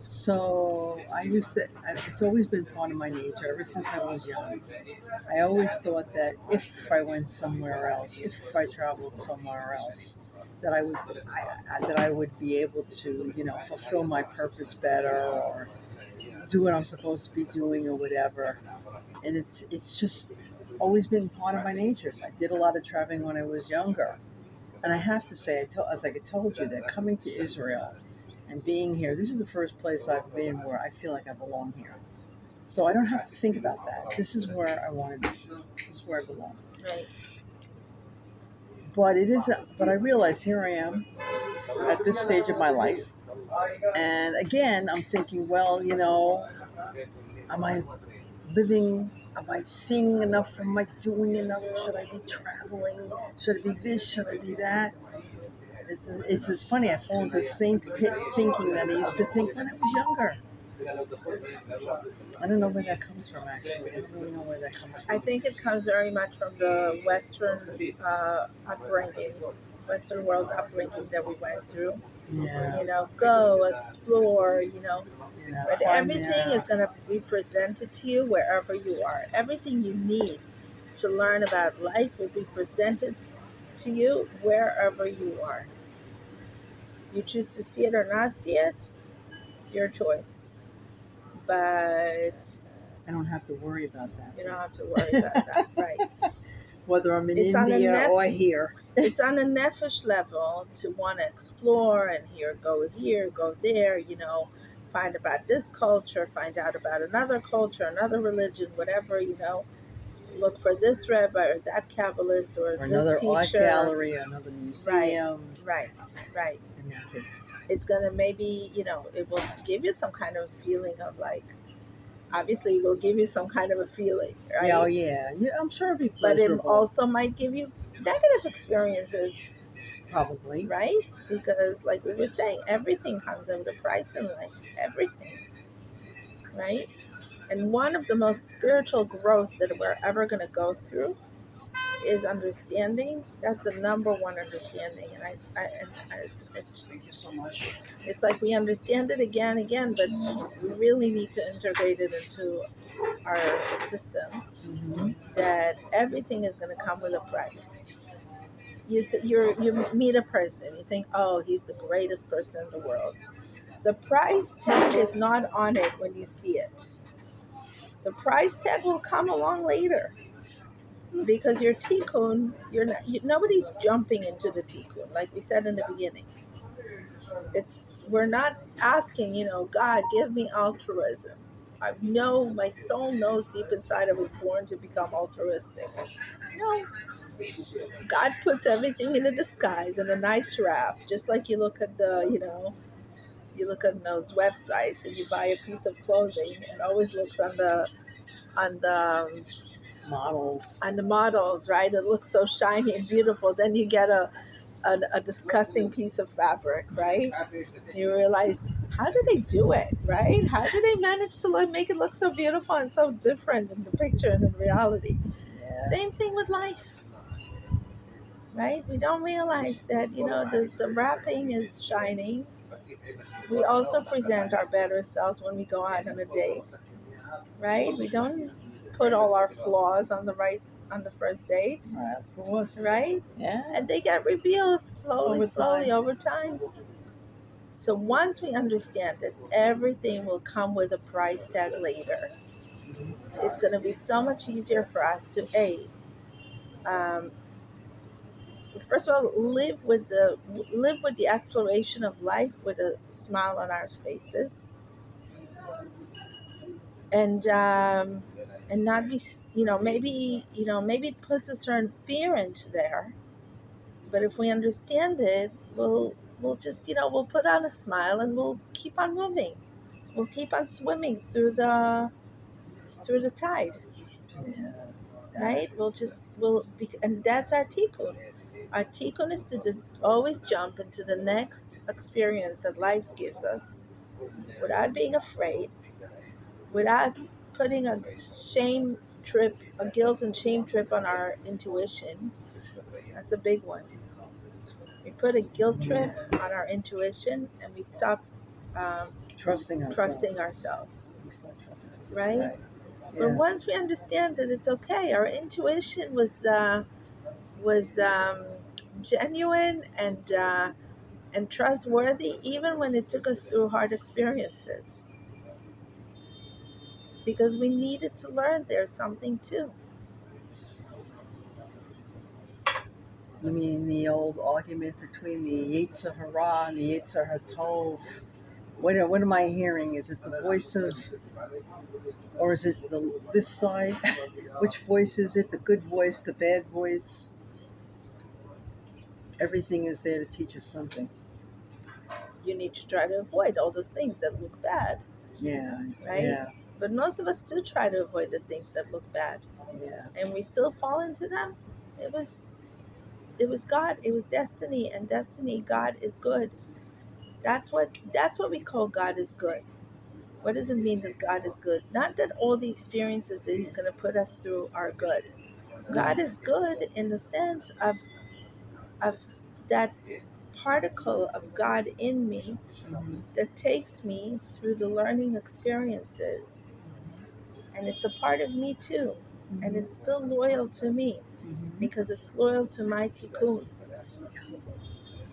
So it's always been part of my nature ever since I was young. I always thought that if I went somewhere else, if I traveled somewhere else, that I would be able to, fulfill my purpose better or do what I'm supposed to be doing or whatever. And it's just always been part of my nature. So I did a lot of traveling when I was younger. And I have to say, as I told you, that coming to Israel and being here, this is the first place I've been where I feel like I belong here. So I don't have to think about that. This is where I want to be. This is where I belong. Right. But but I realize here I am at this stage of my life. And again, I'm thinking, well, am I living? Am I seeing enough? Am I doing enough? Should I be traveling? Should it be this? Should I be that? It's just funny. I fall into the same pit thinking that I used to think when I was younger. I don't know where that comes from, actually. I don't really know where that comes I from. think it comes very much from the Western upbringing, Western world upbringing that we went through. Yeah. Go explore, Yeah. but everything is going to be presented to you wherever you are. Everything you need to learn about life will be presented to you wherever you are. You choose to see it or not see it, your choice. But I don't have to worry about you don't that. have to worry about that, right? Whether I'm in It's on a India or here. it's on a nefesh level to want to explore and here, go there, find about this culture, find out about another culture, another religion, whatever, look for this rabbi or that Kabbalist or Or this another art teacher. gallery, another Right, museum. right, right. In that case. It's gonna maybe, it will give you some kind of feeling of like, obviously, it will give you some kind of a feeling, right? Yeah, oh yeah. Yeah, I'm sure it'd be But it pleasurable. also might give you negative experiences, Probably. right? Because, like we were saying, everything comes at a price in life. Everything, right? And one of the most spiritual growth that we're ever going to go through is understanding. That's the number one understanding, and Thank you so much. it's like we understand it again, but we really need to integrate it into our system. Mm-hmm. That everything is going to come with a price. You meet a person, you think, oh, he's the greatest person in the world. The price tag is not on it when you see it. The price tag will come along later because your tikkun, nobody's jumping into the tikkun, like we said in the beginning. We're not asking, God, give me altruism. I know my soul knows deep inside I was born to become altruistic. No, God puts everything in a disguise in a nice wrap, just like you look at you look at those websites and you buy a piece of clothing. It always looks on the Models. on the models, right? It looks so shiny and beautiful. Then you get a disgusting piece of fabric, right? You realize, how do they do it, right? How do they manage to make it look so beautiful and so different in the picture and in reality? Yeah. Same thing with life, right? We don't realize that, the wrapping is shining. We also present our better selves when we go out on a date, right? We don't put all our flaws on the first date, Right, of course. right? Yeah. And they get revealed Over slowly time. over time. So once we understand that everything will come with a price tag later, it's going to be so much easier for us to um, first of all, live with the exploration of life with a smile on our faces, and not be, maybe it puts a certain fear into there, but if we understand it, we'll just, we'll put on a smile and we'll keep on moving. We'll keep on swimming through the tide, Yeah. right? And that's our tikkun. Our tikkun is to always jump into the next experience that life gives us without being afraid, without putting a guilt and shame trip on our intuition. That's a big one. We put a guilt trip on our intuition and we stop um, Trusting ourselves. trusting ourselves, We start trusting. right? Right. But Yeah. once we understand that it's okay, our intuition was genuine and trustworthy, even when it took us through hard experiences, because we needed to learn there's something too. You mean the old argument between the Yetzer Hara and the Yetzer Hatov? What am I hearing? Is it the voice of, or is it this side? Which voice is it? The good voice, the bad voice? Everything is there to teach us something. You need to try to avoid all those things that look bad, Yeah. right? Yeah. But most of us do try to avoid the things that look bad, Yeah. and we still fall into them. It was it was God. It was destiny, and destiny. God is good. That's what we call God is good. What does it mean that God is good? Not that all the experiences that He's going to put us through are good. God is good in the sense of that particle of God in me Mhm. that takes me through the learning experiences, and it's a part of me too, and Mhm. it's still loyal to me Mhm. because it's loyal to my tikkun.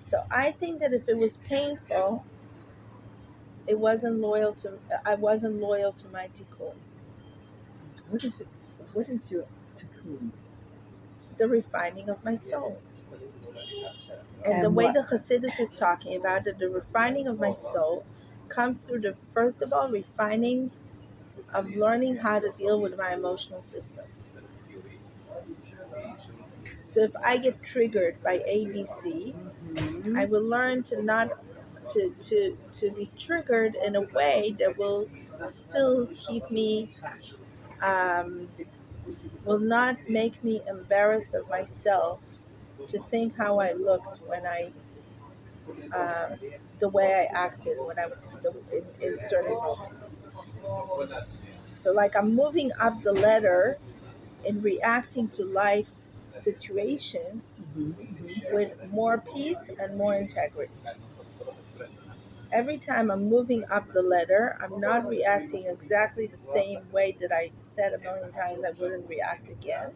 So I think that if it was painful, it wasn't loyal to I wasn't loyal to my tikkun, What is it? What is your tikkun? the refining of my soul. And the And way what? the Hasidus is talking about it, the refining of my soul comes through the first of all refining of learning how to deal with my emotional system. So if I get triggered by ABC, I Mhm. will learn to not to be triggered in a way that will still keep me um, will not make me embarrassed of myself to think how I looked when I um, the way I acted when I in certain moments. So like I'm moving up the ladder in reacting to life's situations Mhm. Mhm. with more peace and more integrity. Every time I'm moving up the ladder, I'm not reacting exactly the same way that I said a million times I wouldn't react again.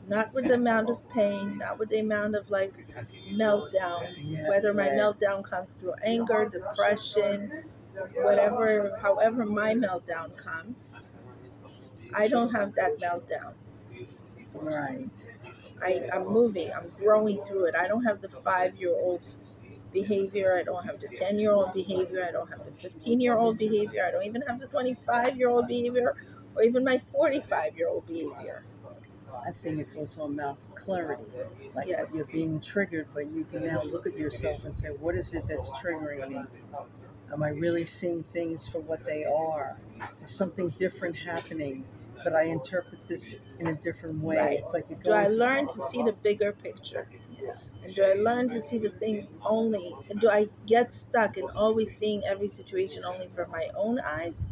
Not with the amount of pain, not with the amount of like meltdown, Yeah. whether my Right. meltdown comes through anger, depression, whatever, however my meltdown comes, I don't have that meltdown. Right. I'm moving, I'm growing through it. I don't have the 5-year-old behavior, I don't have the 10-year-old behavior, I don't have the 15-year-old behavior, I don't even have the 25-year-old behavior, or even my 45-year-old behavior. I think it's also amount of clarity. Like Yes, you're being triggered, but you can now look at yourself and say, what is it that's triggering me? Am I really seeing things for what they are? Is something different happening? But I interpret this in a different way. right. It's like you're Do I going through. learn to see the bigger picture? Yeah. And do I learn to see the things only? And do I get stuck in always seeing every situation only from my own eyes?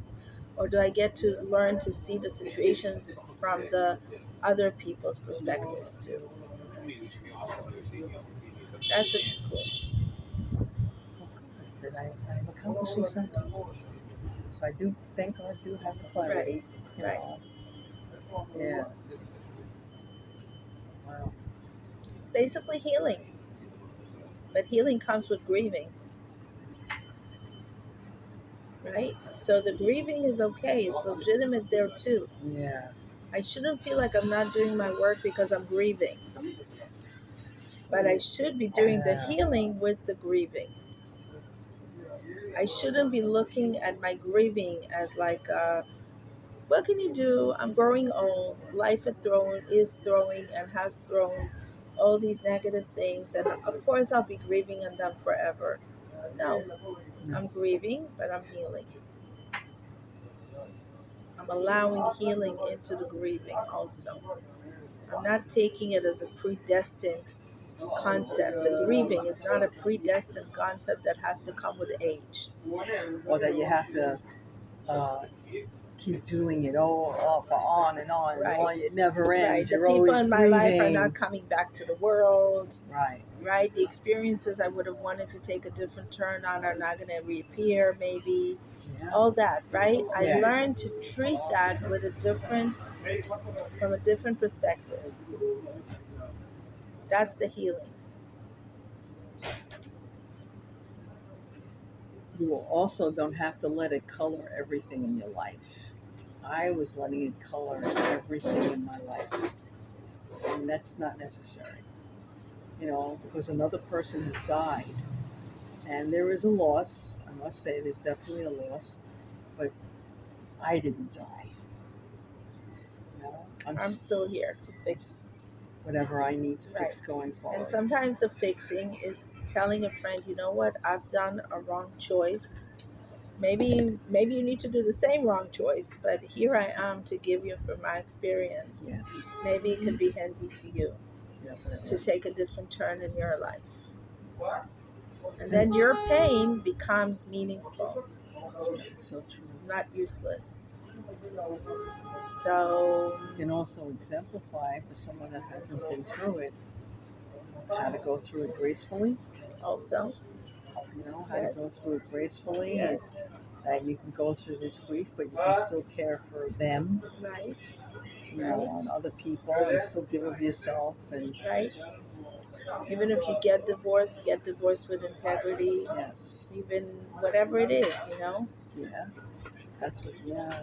Or do I get to learn to see the situations from the other people's perspectives too? That's a tikkun. Well, good. That I'm accomplishing something. So I do think I do have Right, clarity. You right. know. Yeah. Wow. It's basically healing, but healing comes with grieving, right? So the grieving is okay, it's legitimate there too. Yeah. I shouldn't feel like I'm not doing my work because I'm grieving, but I should be doing the Yeah. healing with the grieving. I shouldn't be looking at my grieving as like, what can you do? I'm growing old. Life is throwing and has thrown all these negative things, and of course I'll be grieving on them forever. No, No. I'm grieving, but I'm healing. I'm allowing healing into the grieving also. I'm not taking it as a predestined concept. The grieving is not a predestined concept that has to come with age. Or that you have to uh, keep doing it off on and on. Right. And on. It never Right. ends. The You're people always in my life are grieving. not coming back to the world. Right. Right. The experiences I would have wanted to take a different turn on are not going to reappear, maybe. Yeah. All that, right? I Yeah. learned to treat that with from a different perspective. That's the healing. You also don't have to let it color everything in your life. I was letting it color everything in my life, and that's not necessary. Because another person has died, and there is a loss. I must say, there's definitely a loss, but I didn't die. I'm I'm still here to fix. whatever I need to Right. fix going forward. And sometimes the fixing is telling a friend, you know what, I've done a wrong choice. Maybe you need to do the same wrong choice, but here I am to give you from my experience. Yes, Maybe it could be handy to you to definitely. take a different turn in your life. And then your pain becomes meaningful, So true. not useless. So, You can also exemplify for someone that hasn't been through it how to go through it gracefully. also, How to go yes, through it gracefully. yes, That you can go through this grief, but you can still care for them, right, and other people, and still give of yourself. And right. Even if you get divorced with integrity. yes, Even whatever it is, yeah, that's what. Yeah,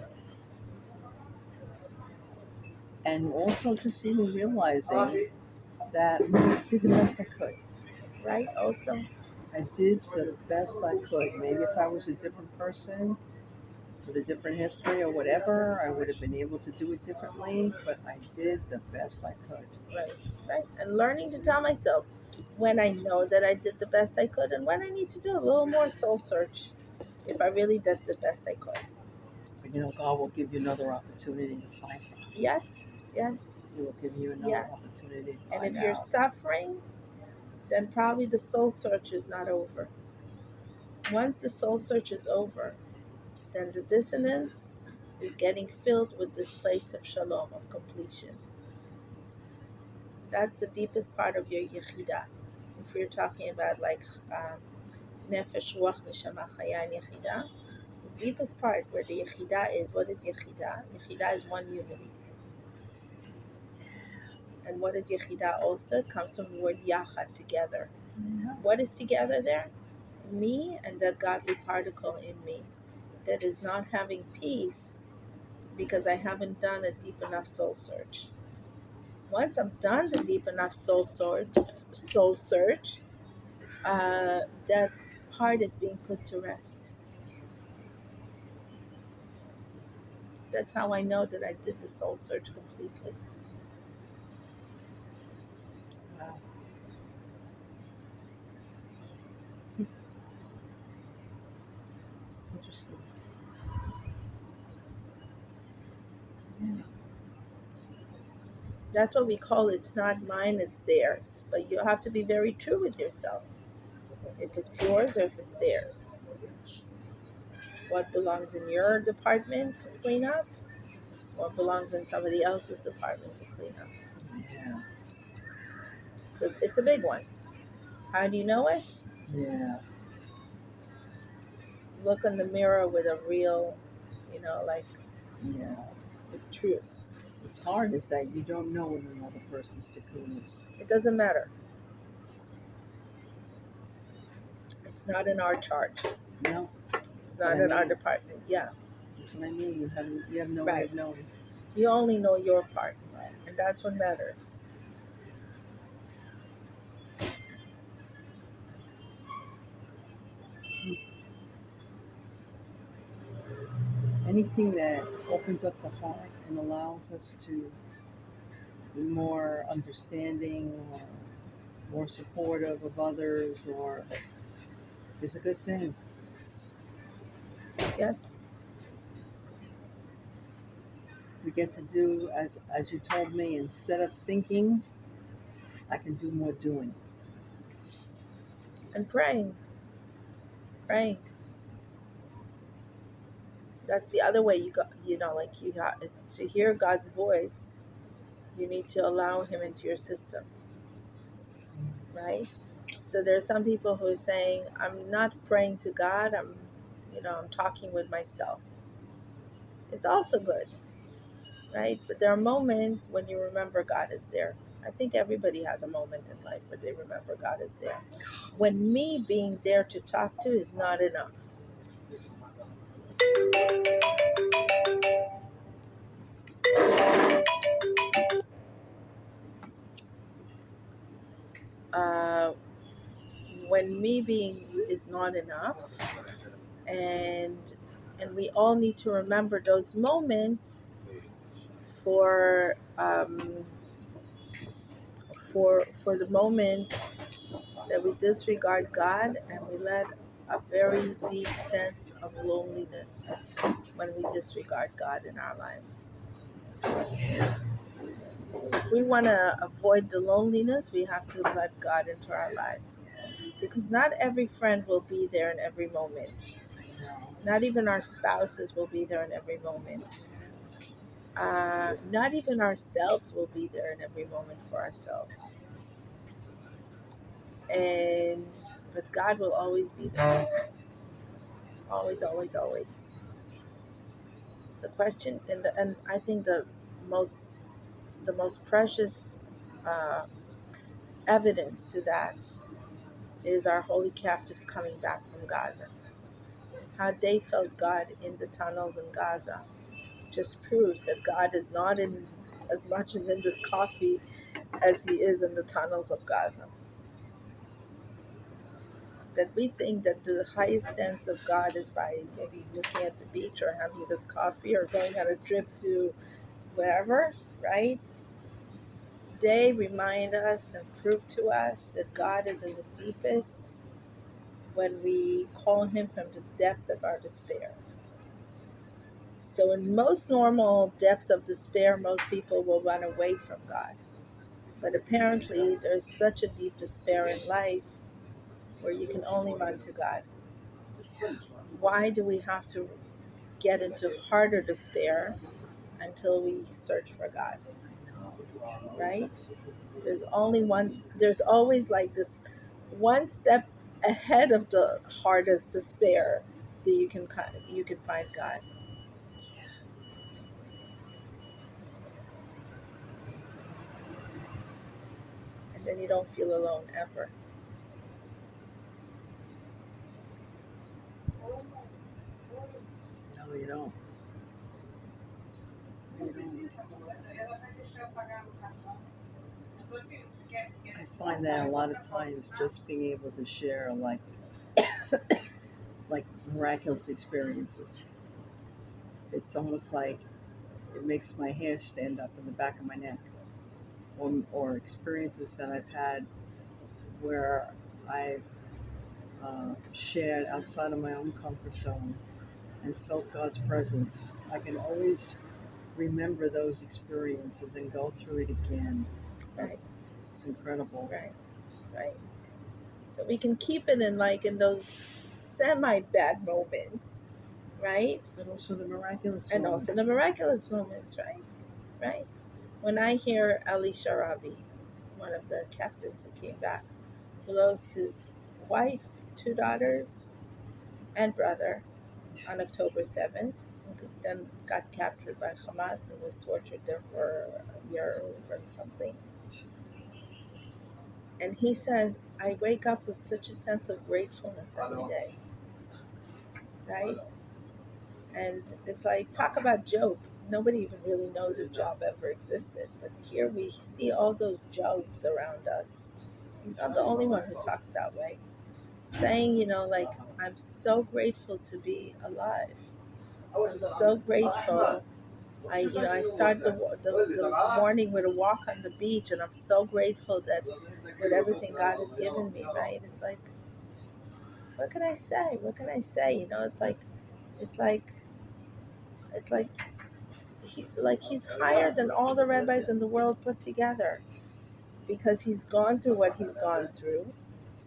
and also just even realizing that I did the best I could. right? Also, I did the best I could. Maybe if I was a different person with a different history or whatever, I would have been able to do it differently, but I did the best I could. right, right. And learning to tell myself when I know that I did the best I could and when I need to do a little more soul search if I really did the best I could. But God will give you another opportunity to find her. Yes, yes. He will give you another Yeah. opportunity to And find if you're out. suffering, then probably the soul search is not over. Once the soul search is over, then the dissonance is getting filled with this place of shalom, of completion. That's the deepest part of your yechida. If we're talking about like nefesh, ruach, neshama, chaya, and yechida, the deepest part where the yechida is, what is yechida? Yechida is one unity. And what is yechida also? It comes from the word yachad, together. Yeah. What is together there? Me and that godly particle in me that is not having peace because I haven't done a deep enough soul search. Once I've done the deep enough soul search, that part is being put to rest. That's how I know that I did the soul search completely. Wow. It's interesting. Yeah. That's what we call it's not mine, it's theirs. But you have to be very true with yourself. If it's yours or if it's theirs. What belongs in your department to clean up? What belongs in somebody else's department to clean up? Yeah. So it's a big one. How do you know it? Yeah. Look in the mirror with a real, like Yeah. the truth. What's hard is that you don't know what another person's cocoon is. It doesn't matter. It's not in our charge. No. It's not in our department. Yeah. That's what I mean. You have no way Right. of knowing. You only know your part. Right. And that's what matters. Anything that opens up the heart and allows us to be more understanding or more supportive of others or is a good thing. Yes. We get to do as you told me, instead of thinking, I can do more doing. And praying. Praying. That's the other way you go. Like you got to hear God's voice. You need to allow Him into your system, right? So there's some people who are saying, "I'm not praying to God. I'm talking with myself." It's also good, right? But there are moments when you remember God is there. I think everybody has a moment in life where they remember God is there. When me being there to talk to is not enough. Uh, when me being is not enough, and we all need to remember those moments for the moments that we disregard God and we let a very deep sense of loneliness when we disregard God in our lives. If we want to avoid the loneliness, we have to let God into our lives. Because not every friend will be there in every moment. Not even our spouses will be there in every moment. Not even ourselves will be there in every moment for ourselves. And but God will always be there. Always, always, always. The question and I think most the most precious uh, evidence to that is our holy captives coming back from Gaza. How they felt God in the tunnels in Gaza just proves that God is not in as much as in this coffee as He is in the tunnels of Gaza. That we think that the highest sense of God is by maybe looking at the beach or having this coffee or going on a trip to wherever, right? They remind us and prove to us that God is in the deepest when we call Him from the depth of our despair. So, in most normal depth of despair, most people will run away from God. But apparently, there's such a deep despair in life where you can only run to God. Why do we have to get into harder despair until we search for God? Right? There's always like this one step ahead of the hardest despair that you can find God. And then you don't feel alone ever. No, you don't. You don't. I find that a lot of times just being able to share like miraculous experiences. It's almost like it makes my hair stand up in the back of my neck, or experiences that I've had where I've shared outside of my own comfort zone and felt God's presence. I can always remember those experiences and go through it again. Right, It's incredible. right, right. So we can keep it in those semi bad moments, right? But also the miraculous And also the moments. miraculous moments, right? Right. When I hear Ali Sharabi, one of the captives who came back, who lost his wife, two daughters, and brother on October 7th, then got captured by Hamas and was tortured there for a year or something. And he says, I wake up with such a sense of gratefulness every day, right? And it's like, talk about Job. Nobody even really knows if Job ever existed. But here we see all those Jobs around us. He's not the only one who talks that way. Saying, like, I'm so grateful to be alive. I'm so grateful. I start the morning with a walk on the beach, and I'm so grateful that with everything God has given me, right? It's like, what can I say? What can I say? It's like, it's like, he's higher than all the rabbis in the world put together because he's gone through what he's gone through,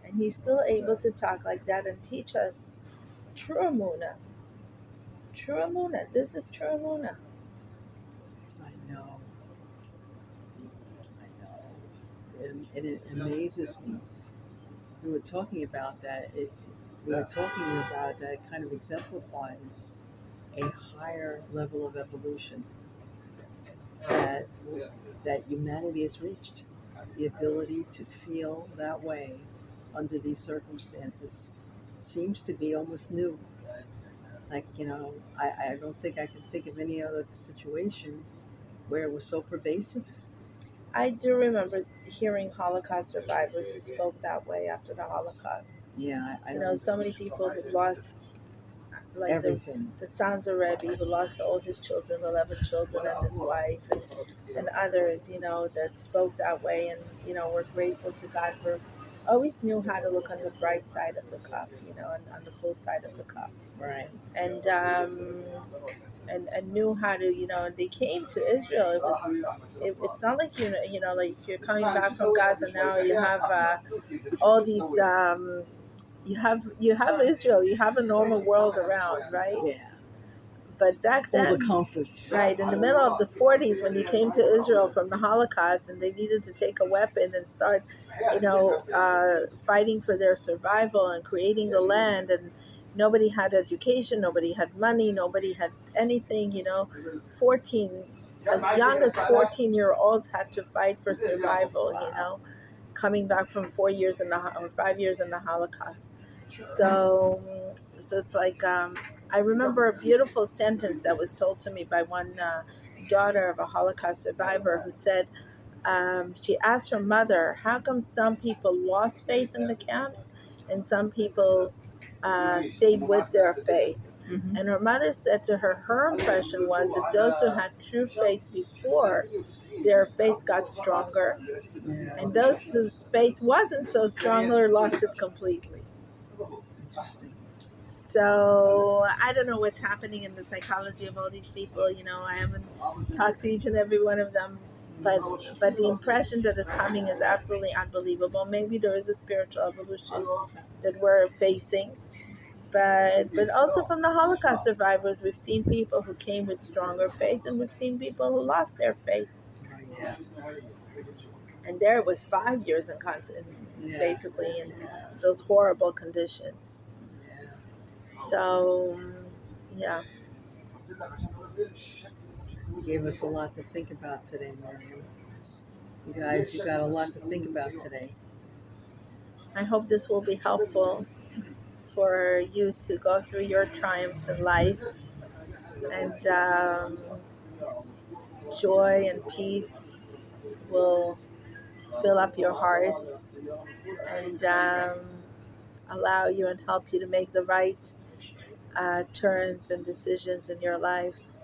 and he's still able to talk like that and teach us true Amuna, True Amuna. This is true Amuna. I know, I know. And it amazes me. We were talking about that. We were talking about that kind of exemplifies a higher level of evolution that that humanity has reached. The ability to feel that way under these circumstances seems to be almost new. Like, I don't think I can think of any other situation where it was so pervasive. I do remember hearing Holocaust survivors who spoke that way after the Holocaust. Yeah, I You know, don't. so many people who lost, like Everything. the Tzanza Rebbe, who lost all his children, 11 children, and his wife, and others, you know, that spoke that way, and, you know, we're grateful to God for always knew how to look on the bright side of the cup, you know, and on the full side of the cup. Right. And and knew how to, you know, they came to Israel. It's not like, you know, like you're coming back from Gaza now, you have all these you have Israel, you have a normal world around, right? Yeah. But back All the then, comforts. right in the middle of the 40s, when you came to Israel from the Holocaust and they needed to take a weapon and start, you know, fighting for their survival and creating the land, and nobody had education, nobody had money, nobody had anything, you know, 14, as young as 14-year-olds had to fight for survival, you know, coming back from 4 years or 5 years in the Holocaust. So, so it's like I remember a beautiful sentence that was told to me by one daughter of a Holocaust survivor who said, she asked her mother, "How come some people lost faith in the camps and some people stayed with their faith?" Mm-hmm. And her mother said to her, her impression was that those who had true faith before, their faith got stronger, Yeah. and those whose faith wasn't so strong lost it completely. Interesting. So I don't know what's happening in the psychology of all these people. You know, I haven't talked to each and every one of them, but the impression that is coming is absolutely unbelievable. Maybe there is a spiritual evolution that we're facing, but also from the Holocaust survivors, we've seen people who came with stronger faith, and we've seen people who lost their faith. Oh, yeah. And there it was 5 years in constant, Yeah. basically in those horrible conditions. Yeah. So, yeah. You gave us a lot to think about today, Miriam. You guys, you got a lot to think about today. I hope this will be helpful for you to go through your triumphs in life, and joy and peace will fill up your hearts, and allow you and help you to make the right turns and decisions in your lives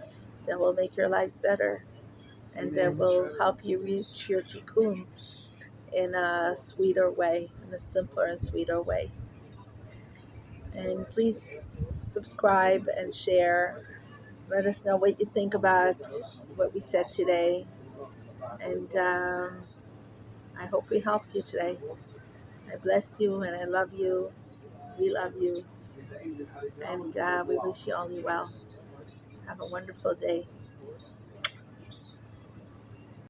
that will make your lives better, and that will help you reach your tikkun in a sweeter way, in a simpler and sweeter way. And please subscribe and share. Let us know what you think about what we said today. And I hope we helped you today. I bless you and I love you. We love you. And we wish you only well. Have a wonderful day.